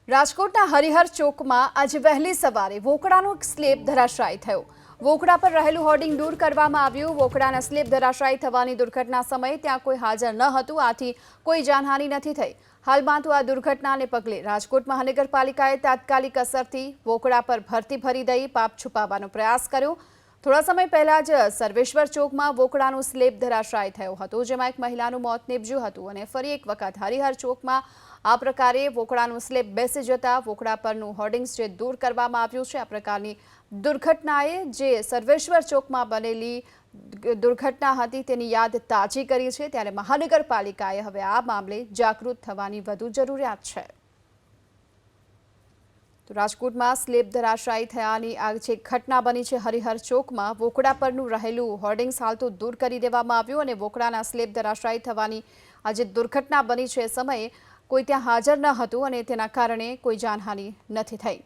રાજકોટના હરિહર ચોકમાં આજે વહેલી સવારે વોકડાનો એક સ્લેબ ધરાશાયી થયો। વોકડા પર રહેલું હોર્ડિંગ દૂર કરવામાં આવ્યું। વોકડાના સ્લેબ ધરાશાયી થવાની દુર્ઘટના સમયે ત્યાં કોઈ હાજર ન હતું, આથી કોઈ જાનહાનિ નથી થઈ। હાલમાં તો આ દુર્ઘટનાને પગલે રાજકોટ મહાનગરપાલિકાએ તાત્કાલિક અસરથી વોકડા પર ભરતી ભરી દઈ પાપ છુપાવવાનો પ્રયાસ કર્યો। થોડા સમય પહેલા જ સર્વેશ્વર ચોકમાં વોકડાનો સ્લેબ ધરાશાયી થયો હતો, જેમાં એક મહિલાનું મોત નીપજ્યું હતું અને ફરી એક વખત હરિહર ચોકમાં આ પ્રકારે વોકડાનો સ્લેબ બેસી જતા વોકડા પરનું હોર્ડિંગ્સ જે દૂર કરવામાં આવ્યું છે। આ પ્રકારની દુર્ઘટનાએ જે સર્વેશ્વર ચોકમાં બનેલી દુર્ઘટના હતી તેની યાદ તાજી કરી છે, ત્યારે મહાનગરપાલિકાએ હવે આ મામલે જાગૃત થવાની વધુ જરૂરિયાત છે। તો રાજકોટમાં સ્લેબ ધરાશાયી થયાની આ જે ઘટના બની છે હરિહર ચોકમાં, વોકડા પરનું રહેલું હોર્ડિંગ્સ હાલ તો દૂર કરી દેવામાં આવ્યું અને વોકડાના સ્લેબ ધરાશાયી થવાની આ જે દુર્ઘટના બની છે એ સમયે કોઈ ત્યાં હાજર ન હતું અને તેના કારણે કોઈ જાનહાનિ નથી થઈ।